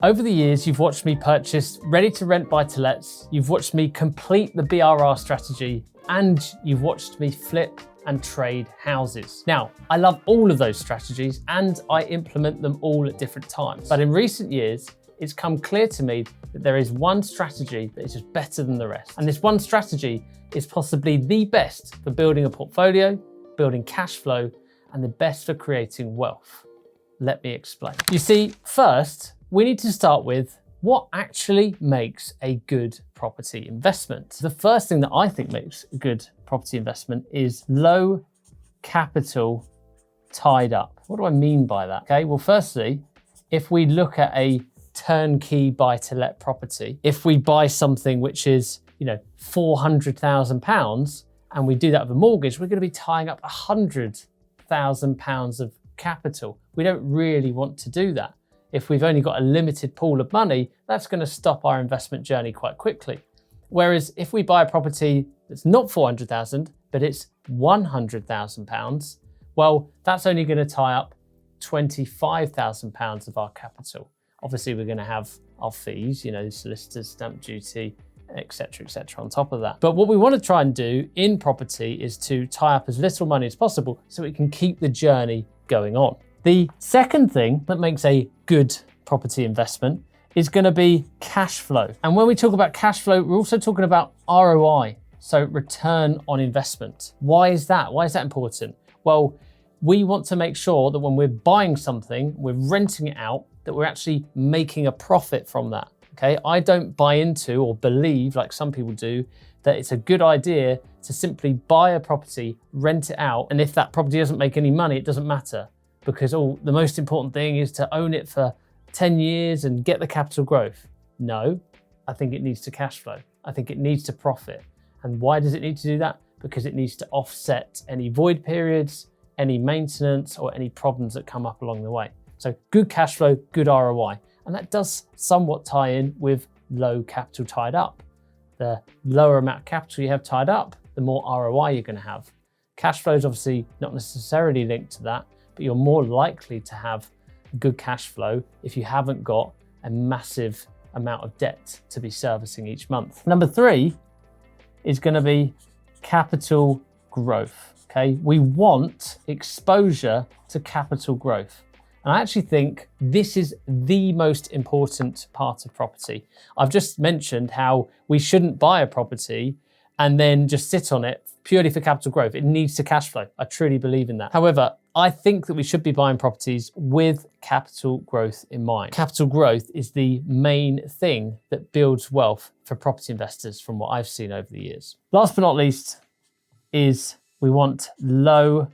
Over the years, you've watched me purchase ready-to-rent buy-to-lets, you've watched me complete the BRR strategy, and you've watched me flip and trade houses. Now, I love all of those strategies and I implement them all at different times. But in recent years, it's come clear to me that there is one strategy that is just better than the rest. And this one strategy is possibly the best for building a portfolio, building cash flow, and the best for creating wealth. Let me explain. You see, first, we need to start with what actually makes a good property investment. The first thing that I think makes a good property investment is low capital tied up. What do I mean by that? Okay, well, firstly, if we look at a turnkey buy-to-let property, if we buy something which is, £400,000 and we do that with a mortgage, we're going to be tying up £100,000 of capital. We don't really want to do that. If we've only got a limited pool of money, that's going to stop our investment journey quite quickly. Whereas if we buy a property that's not 400,000, but it's £100,000, well, that's only going to tie up £25,000 of our capital. Obviously, we're going to have our fees, solicitors, stamp duty, etc., on top of that. But what we want to try and do in property is to tie up as little money as possible so we can keep the journey going on. The second thing that makes a good property investment is going to be cash flow. And when we talk about cash flow, we're also talking about ROI, so return on investment. Why is that? Why is that important? Well, we want to make sure that when we're buying something, we're renting it out, that we're actually making a profit from that. Okay, I don't buy into or believe, like some people do, that it's a good idea to simply buy a property, rent it out, and if that property doesn't make any money, it doesn't matter. Because the most important thing is to own it for 10 years and get the capital growth. No, I think it needs to cash flow. I think it needs to profit. And why does it need to do that? Because it needs to offset any void periods, any maintenance, or any problems that come up along the way. So good cash flow, good ROI. And that does somewhat tie in with low capital tied up. The lower amount of capital you have tied up, the more ROI you're going to have. Cash flow is obviously not necessarily linked to that, but you're more likely to have good cash flow if you haven't got a massive amount of debt to be servicing each month. Number 3 is going to be capital growth. Okay, we want exposure to capital growth. And I actually think this is the most important part of property. I've just mentioned how we shouldn't buy a property and then just sit on it purely for capital growth. It needs to cash flow. I truly believe in that. However, I think that we should be buying properties with capital growth in mind. Capital growth is the main thing that builds wealth for property investors from what I've seen over the years. Last but not least is we want low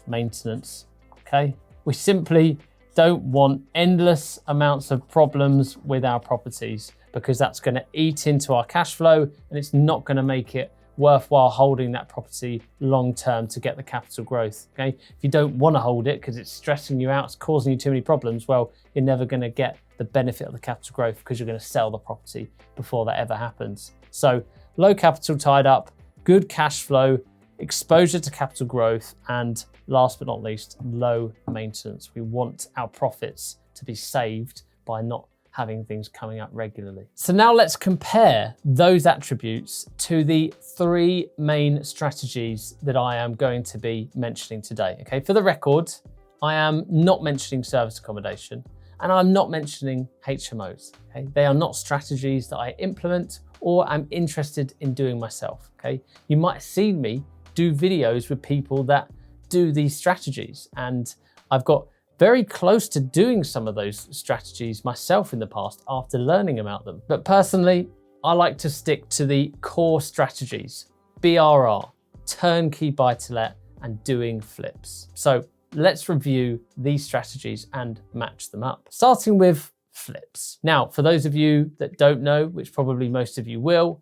maintenance, okay? We simply don't want endless amounts of problems with our properties because that's going to eat into our cash flow and it's not going to make it worthwhile holding that property long term to get the capital growth. Okay, if you don't want to hold it because it's stressing you out, it's causing you too many problems, well, you're never going to get the benefit of the capital growth because you're going to sell the property before that ever happens. So low capital tied up, good cash flow, exposure to capital growth, and last but not least, low maintenance. We want our profits to be saved by not having things coming up regularly. So now let's compare those attributes to the 3 main strategies that I am going to be mentioning today. Okay, for the record, I am not mentioning service accommodation and I'm not mentioning HMOs. Okay, they are not strategies that I implement or am interested in doing myself. Okay, you might have seen me do videos with people that do these strategies, and I've got very close to doing some of those strategies myself in the past after learning about them. But personally, I like to stick to the core strategies: BRR, turnkey buy-to-let, and doing flips. So let's review these strategies and match them up. Starting with flips. Now, for those of you that don't know, which probably most of you will,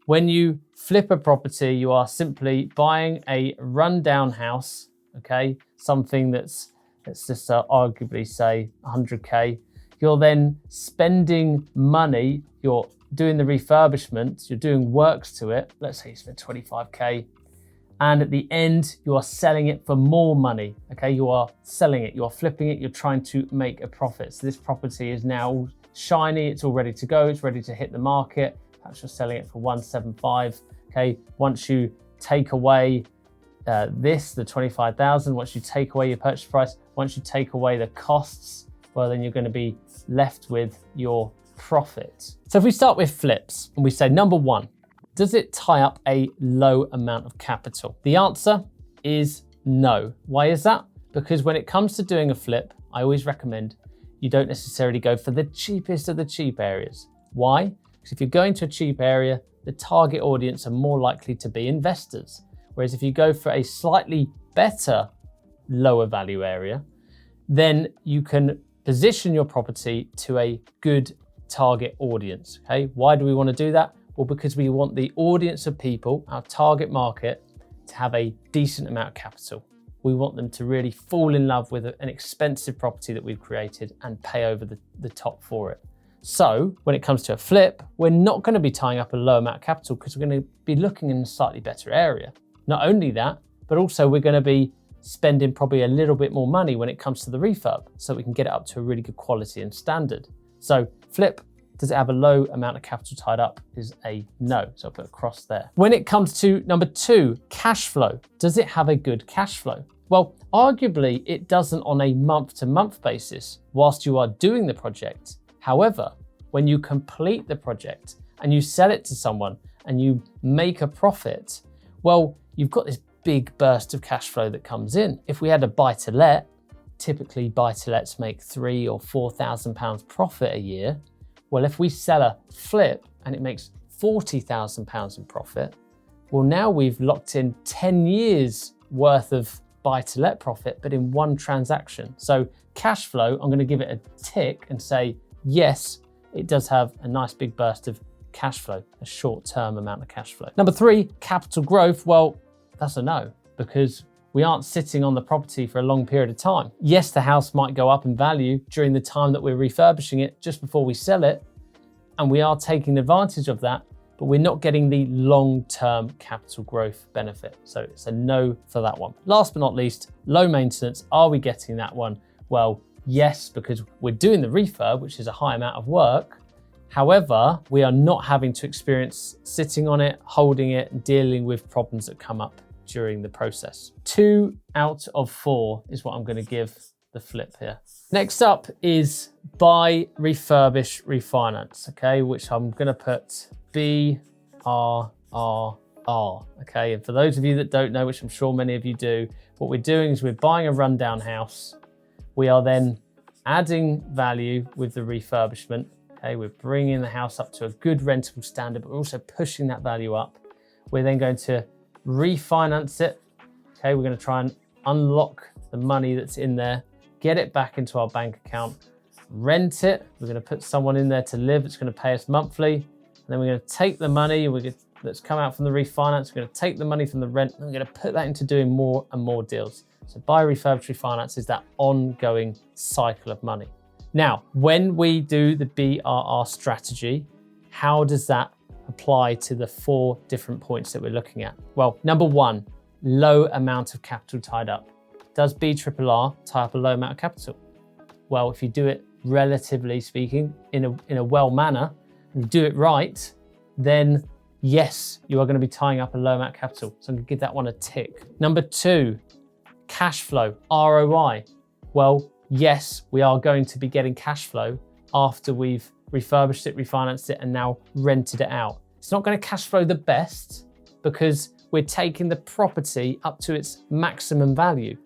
when you flip a property, you are simply buying a rundown house, okay? Something that's, let's just arguably say 100K. You're then spending money, you're doing the refurbishment, you're doing works to it. Let's say you spend 25K. And at the end, you are selling it for more money, okay? You are selling it, you are flipping it, you're trying to make a profit. So this property is now shiny, it's all ready to go, it's ready to hit the market. Perhaps you're selling it for 175. Okay, once you take away the 25,000, once you take away your purchase price, once you take away the costs, well, then you're going to be left with your profit. So if we start with flips and we say, number one, does it tie up a low amount of capital? The answer is no. Why is that? Because when it comes to doing a flip, I always recommend you don't necessarily go for the cheapest of the cheap areas. Why? Because if you're going to a cheap area, the target audience are more likely to be investors. Whereas if you go for a slightly better, lower value area, then you can position your property to a good target audience. Okay, why do we want to do that? Well, because we want the audience of people, our target market, to have a decent amount of capital. We want them to really fall in love with an expensive property that we've created and pay over the top for it. So when it comes to a flip, we're not going to be tying up a low amount of capital because we're going to be looking in a slightly better area. Not only that, but also we're going to be spending probably a little bit more money when it comes to the refurb so we can get it up to a really good quality and standard. So flip, does it have a low amount of capital tied up, is a no. So I'll put a cross there. When it comes to number two, cash flow, does it have a good cash flow? Well, arguably it doesn't on a month-to-month basis whilst you are doing the project. However, when you complete the project and you sell it to someone and you make a profit, well, you've got this big burst of cash flow that comes in. If we had a buy-to-let, typically buy-to-lets make £3,000 or £4,000 profit a year. Well, if we sell a flip and it makes £40,000 in profit, well, now we've locked in 10 years worth of buy-to-let profit, but in one transaction. So cash flow, I'm going to give it a tick and say, yes, it does have a nice big burst of cash flow, a short-term amount of cash flow. Number three, capital growth. Well, that's a no, because we aren't sitting on the property for a long period of time. Yes, the house might go up in value during the time that we're refurbishing it just before we sell it, and we are taking advantage of that, but we're not getting the long-term capital growth benefit. So it's a no for that one. Last but not least, low maintenance. Are we getting that one? Well, yes, because we're doing the refurb, which is a high amount of work. However, we are not having to experience sitting on it, holding it, dealing with problems that come up during the process. 2 out of 4 is what I'm going to give the flip here. Next up is buy, refurbish, refinance, okay, which I'm going to put BRRR, okay? And for those of you that don't know, which I'm sure many of you do, what we're doing is we're buying a rundown house. We are then adding value with the refurbishment, okay? We're bringing the house up to a good rentable standard, but we're also pushing that value up. We're then going to refinance it, okay? We're going to try and unlock the money that's in there, get it back into our bank account, rent it. We're going to put someone in there to live. It's going to pay us monthly. And then we're going to take the money that's come out from the refinance. We're going to take the money from the rent and we're going to put that into doing more and more deals. So buy, refurbish, refinance is that ongoing cycle of money. Now, when we do the BRR strategy, how does that apply to the 4 different points that we're looking at? Well, number 1, low amount of capital tied up. Does BRRR tie up a low amount of capital? Well, if you do it relatively speaking in a well manner and you do it right, then yes, you are going to be tying up a low amount of capital. So I'm going to give that one a tick. Number 2, cash flow, ROI. Well, yes, we are going to be getting cash flow after we've refurbished it, refinanced it, and now rented it out. It's not going to cash flow the best because we're taking the property up to its maximum value.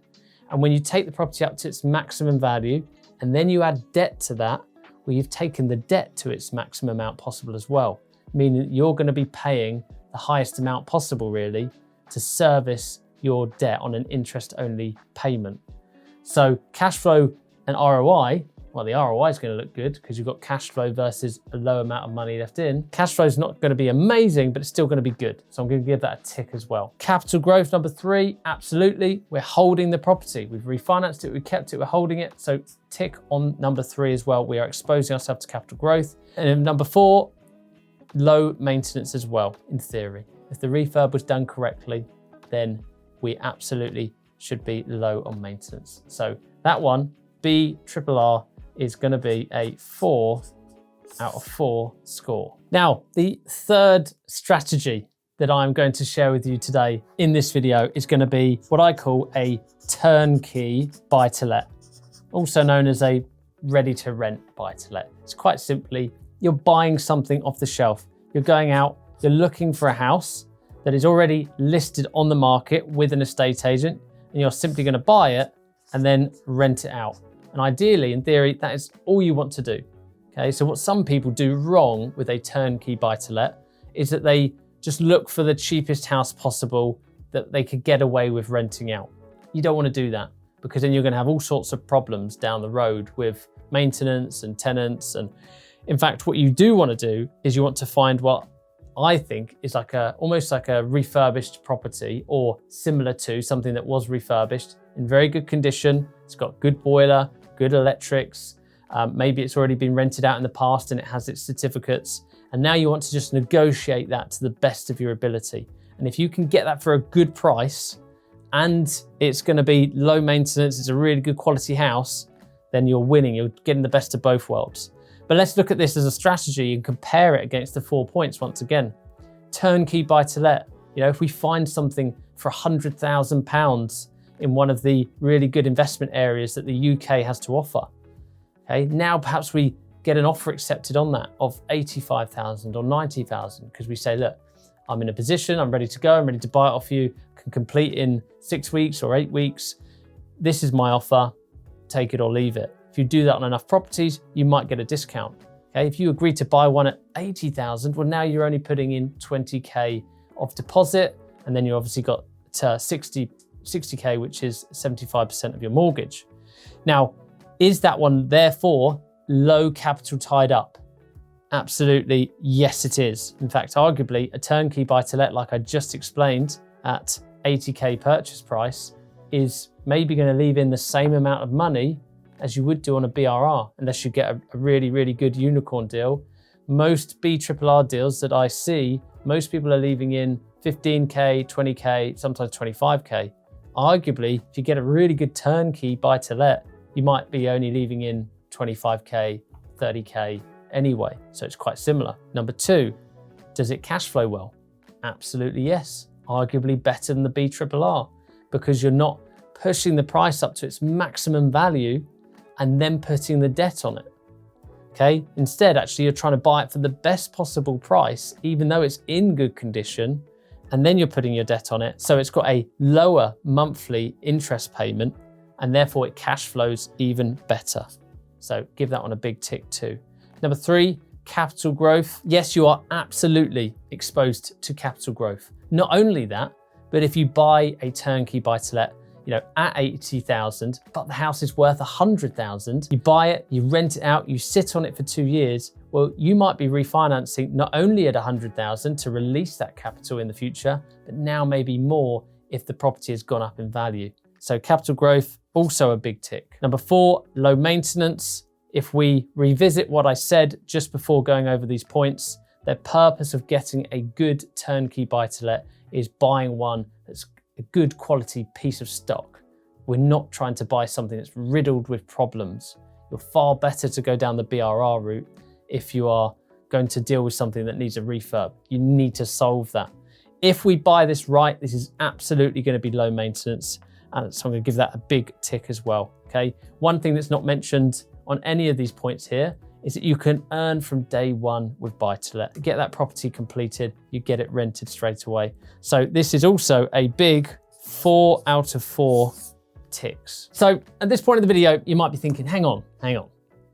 And when you take the property up to its maximum value and then you add debt to that, well, you've taken the debt to its maximum amount possible as well, meaning you're going to be paying the highest amount possible really to service your debt on an interest-only payment. So cash flow and ROI, well, the ROI is going to look good because you've got cash flow versus a low amount of money left in. Cash flow is not going to be amazing, but it's still going to be good. So I'm going to give that a tick as well. Capital growth, number 3, absolutely. We're holding the property. We've refinanced it, we kept it, we're holding it. So tick on number 3 as well. We are exposing ourselves to capital growth. And then number 4, low maintenance as well, in theory. If the refurb was done correctly, then we absolutely should be low on maintenance. So that one, BRRR, is going to be a 4 out of 4 score. Now, the third strategy that I'm going to share with you today in this video is going to be what I call a turnkey buy-to-let, also known as a ready-to-rent buy-to-let. It's quite simply, you're buying something off the shelf. You're going out, you're looking for a house that is already listed on the market with an estate agent, and you're simply going to buy it and then rent it out. And ideally, in theory, that is all you want to do. Okay, so what some people do wrong with a turnkey buy-to-let is that they just look for the cheapest house possible that they could get away with renting out. You don't want to do that, because then you're going to have all sorts of problems down the road with maintenance and tenants. And in fact, what you do want to do is you want to find what I think is almost like a refurbished property, or similar to something that was refurbished in very good condition. It's got good boiler, good electrics. Maybe it's already been rented out in the past and it has its certificates. And now you want to just negotiate that to the best of your ability. And if you can get that for a good price and it's going to be low maintenance, it's a really good quality house, then you're winning. You're getting the best of both worlds. But let's look at this as a strategy and compare it against the 4 points once again. Turnkey buy-to-let. If we find something for £100,000 in one of the really good investment areas that the UK has to offer, okay, now perhaps we get an offer accepted on that of 85,000 or 90,000, because we say, look, I'm in a position, I'm ready to go, I'm ready to buy it off you, can complete in 6 weeks or 8 weeks. This is my offer, take it or leave it. If you do that on enough properties, you might get a discount. Okay, if you agree to buy one at 80,000, well, now you're only putting in 20K of deposit, and then you obviously got 60K, which is 75% of your mortgage. Now, is that one therefore low capital tied up? Absolutely, yes it is. In fact, arguably a turnkey buy-to-let, like I just explained, at 80K purchase price is maybe going to leave in the same amount of money as you would do on a BRR, unless you get a really, really good unicorn deal. Most BRRR deals that I see, most people are leaving in 15K, 20K, sometimes 25K. Arguably, if you get a really good turnkey buy-to-let, you might be only leaving in 25K, 30K anyway. So it's quite similar. Number 2, does it cash flow well? Absolutely yes. Arguably better than the BRRR, because you're not pushing the price up to its maximum value and then putting the debt on it. Okay, instead, actually, you're trying to buy it for the best possible price, even though it's in good condition, and then you're putting your debt on it. So it's got a lower monthly interest payment, and therefore it cash flows even better. So give that one a big tick too. Number 3, capital growth. Yes, you are absolutely exposed to capital growth. Not only that, but if you buy a turnkey buy-to-let, at 80,000, but the house is worth 100,000, you buy it, you rent it out, you sit on it for 2 years, well, you might be refinancing not only at 100,000 to release that capital in the future, but now maybe more if the property has gone up in value. So capital growth, also a big tick. Number 4, low maintenance. If we revisit what I said just before going over these points, the purpose of getting a good turnkey buy-to-let is buying one that's a good quality piece of stock. We're not trying to buy something that's riddled with problems. You're far better to go down the BRR route if you are going to deal with something that needs a refurb. You need to solve that. If we buy this right, this is absolutely going to be low maintenance. And so I'm going to give that a big tick as well. Okay. One thing that's not mentioned on any of these points here is that you can earn from day one with buy-to-let. Get that property completed, you get it rented straight away. So this is also a big 4 out of 4 ticks. So at this point in the video, you might be thinking, hang on.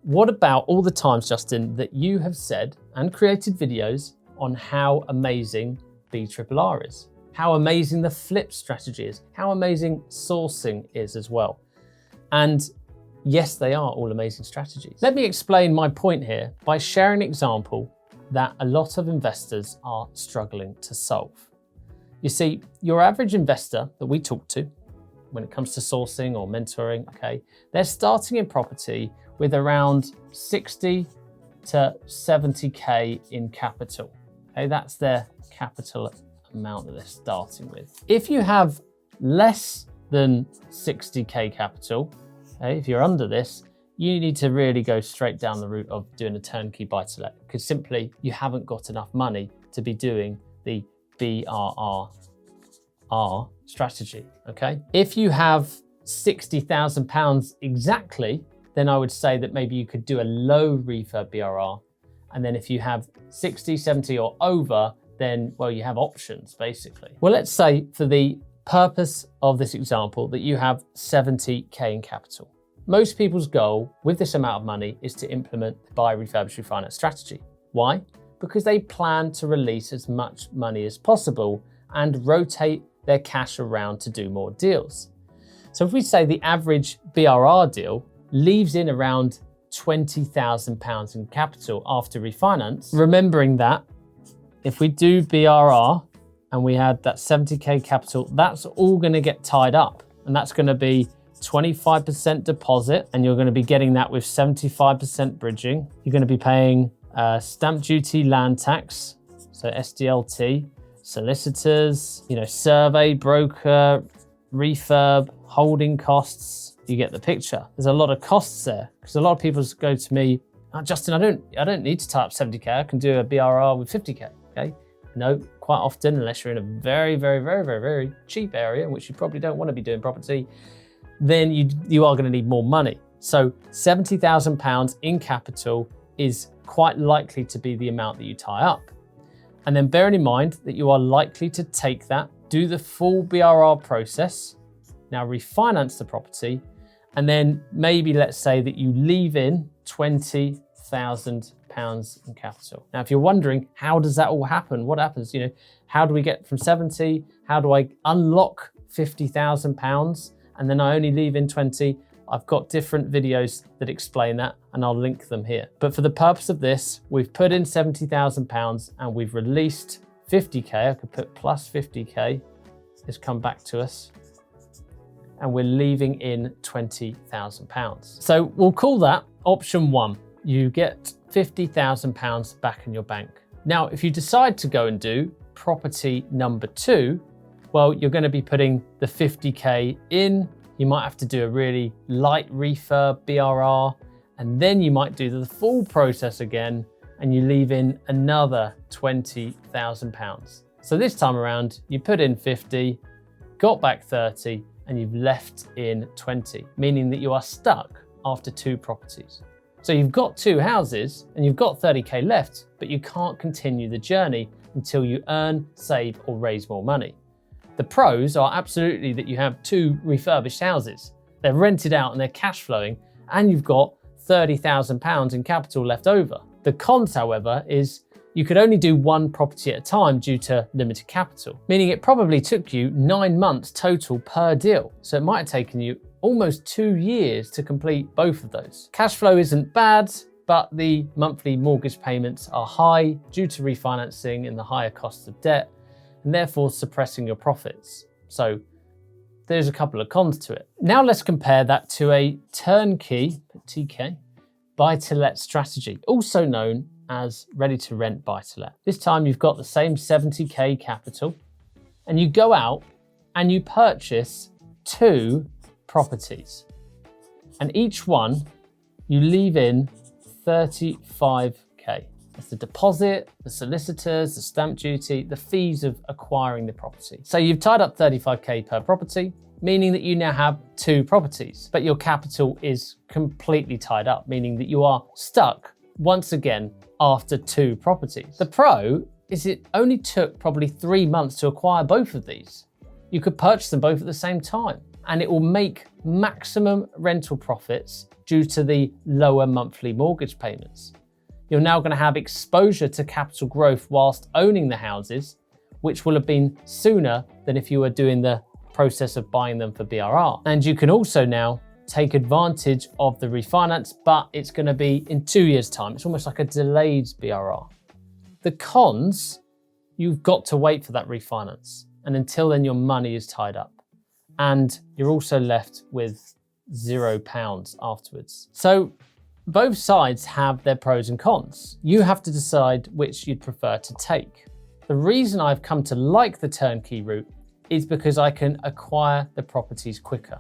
What about all the times, Justin, that you have said and created videos on how amazing BRRR is? How amazing the flip strategy is, how amazing sourcing is as well. And yes, they are all amazing strategies. Let me explain my point here by sharing an example that a lot of investors are struggling to solve. You see, your average investor that we talk to when it comes to sourcing or mentoring, okay, they're starting in property with around 60 to 70K in capital. Okay, that's their capital amount that they're starting with. If you have less than 60K capital, okay, if you're under this, you need to really go straight down the route of doing a turnkey buy-to-let, because simply you haven't got enough money to be doing the BRRR strategy, okay? If you have £60,000 exactly, then I would say that maybe you could do a low refurb BRR. And then if you have 60, 70 or over, then, well, you have options basically. Well, let's say for the purpose of this example that you have 70K in capital. Most people's goal with this amount of money is to implement the buy, refurbish, refinance strategy. Why? Because they plan to release as much money as possible and rotate their cash around to do more deals. So if we say the average BRR deal leaves in around £20,000 in capital after refinance, remembering that if we do BRR and we had that 70K capital, that's all going to get tied up, and that's going to be 25% deposit, and you're going to be getting that with 75% bridging. You're going to be paying stamp duty, land tax, so SDLT, solicitors, survey, broker, refurb, holding costs. You get the picture. There's a lot of costs there, because a lot of people go to me, oh, Justin, I don't need to tie up 70K. I can do a BRR with 50K. Okay. No, quite often, unless you're in a very, very, very, very, very cheap area, in which you probably don't want to be doing property, then you are going to need more money. So £70,000 in capital is quite likely to be the amount that you tie up. And then bearing in mind that you are likely to take that, do the full BRR process, now refinance the property, and then maybe let's say that you leave in £20,000 in capital. Now, if you're wondering, how does that all happen? What happens? How do we get from 70? How do I unlock £50,000? And then I only leave in 20. I've got different videos that explain that, and I'll link them here. But for the purpose of this, we've put in £70,000 and we've released 50K. I could put plus 50K. It's come back to us. And we're leaving in £20,000. So we'll call that option one. You get £50,000 back in your bank. Now, if you decide to go and do property number two, well, you're going to be putting the 50K in. You might have to do a really light refurb BRR, and then you might do the full process again, and you leave in another £20,000. So this time around, you put in 50, got back 30, and you've left in 20, meaning that you are stuck after two properties. So you've got two houses and you've got 30K left, but you can't continue the journey until you earn, save, or raise more money. The pros are absolutely that you have two refurbished houses. They're rented out and they're cash flowing, and you've got £30,000 in capital left over. The cons, however, is you could only do one property at a time due to limited capital, meaning it probably took you 9 months total per deal. So it might have taken you almost 2 years to complete both of those. Cash flow isn't bad, but the monthly mortgage payments are high due to refinancing and the higher cost of debt, and therefore suppressing your profits. So there's a couple of cons to it. Now let's compare that to a turnkey, TK, buy-to-let strategy, also known as ready-to-rent buy-to-let. This time you've got the same 70K capital, and you go out and you purchase 2 properties. And each one you leave in 35K. That's the deposit, the solicitors, the stamp duty, the fees of acquiring the property. So you've tied up 35K per property, meaning that you now have 2 properties, but your capital is completely tied up, meaning that you are stuck once again after 2 properties. The pro is it only took probably 3 months to acquire both of these. You could purchase them both at the same time, and it will make maximum rental profits due to the lower monthly mortgage payments. You're now going to have exposure to capital growth whilst owning the houses, which will have been sooner than if you were doing the process of buying them for BRR. And you can also now take advantage of the refinance, but it's going to be in 2 years' time. It's almost like a delayed BRR. The cons, you've got to wait for that refinance. And until then, your money is tied up. And you're also left with £0 afterwards. So both sides have their pros and cons. You have to decide which you'd prefer to take. The reason I've come to like the turnkey route is because I can acquire the properties quicker.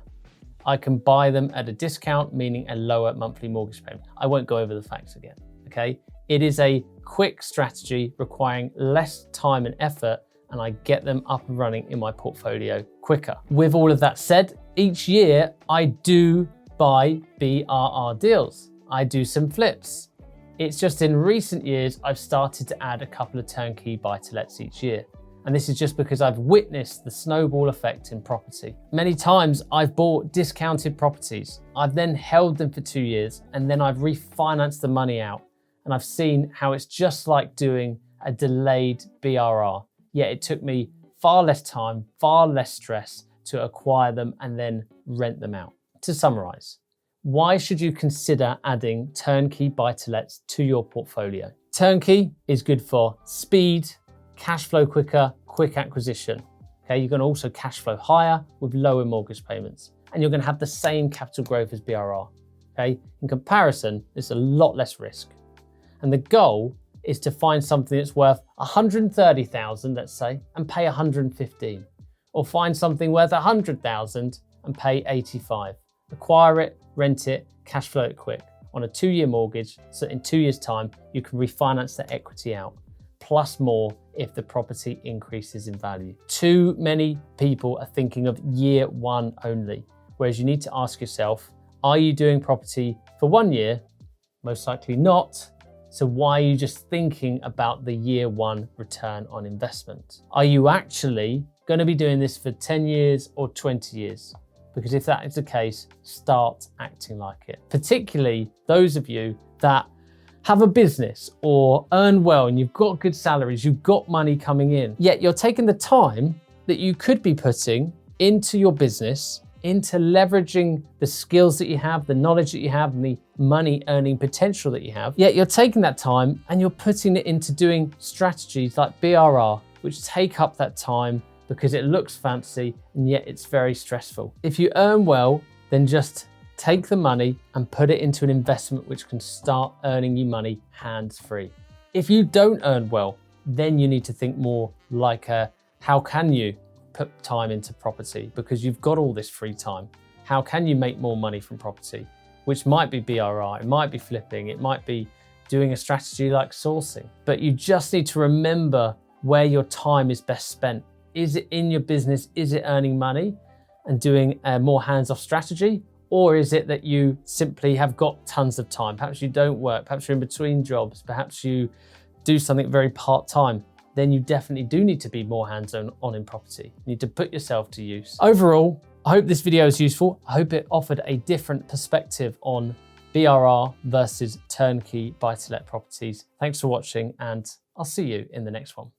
I can buy them at a discount, meaning a lower monthly mortgage payment. I won't go over the facts again, okay? It is a quick strategy requiring less time and effort, and I get them up and running in my portfolio quicker. With all of that said, each year I do buy BRR deals. I do some flips. It's just in recent years, I've started to add a couple of turnkey buy-to-lets each year. And this is just because I've witnessed the snowball effect in property. Many times I've bought discounted properties. I've then held them for 2 years and then I've refinanced the money out. And I've seen how it's just like doing a delayed BRR. Yet it took me far less time, far less stress to acquire them and then rent them out. To summarize, why should you consider adding turnkey buy-to-lets to your portfolio? Turnkey is good for speed, cash flow quicker, quick acquisition. Okay, you're going to also cash flow higher with lower mortgage payments, and you're going to have the same capital growth as BRR. Okay, in comparison, there's a lot less risk. And the goal is to find something that's worth 130,000, let's say, and pay 115, or find something worth 100,000 and pay 85. Acquire it, rent it, cash flow it quick on a 2-year mortgage, so in 2 years' time you can refinance the equity out, plus more if the property increases in value. Too many people are thinking of year one only, whereas you need to ask yourself, are you doing property for 1 year? Most likely not. So why are you just thinking about the year one return on investment? Are you actually going to be doing this for 10 years or 20 years? Because if that is the case, start acting like it. Particularly those of you that have a business or earn well and you've got good salaries, you've got money coming in, yet you're taking the time that you could be putting into your business, into leveraging the skills that you have, the knowledge that you have, and the money earning potential that you have, yet you're taking that time and you're putting it into doing strategies like BRR, which take up that time because it looks fancy and yet it's very stressful. If you earn well, then just take the money and put it into an investment which can start earning you money hands-free. If you don't earn well, then you need to think more like how can you put time into property, because you've got all this free time. How can you make more money from property? Which might be BRR, it might be flipping, it might be doing a strategy like sourcing. But you just need to remember where your time is best spent. Is it in your business? Is it earning money and doing a more hands-off strategy? Or is it that you simply have got tons of time? Perhaps you don't work, perhaps you're in between jobs, perhaps you do something very part-time. Then you definitely do need to be more hands-on in property. You need to put yourself to use. Overall, I hope this video is useful. I hope it offered a different perspective on BRR versus turnkey buy-to-let properties. Thanks for watching, and I'll see you in the next one.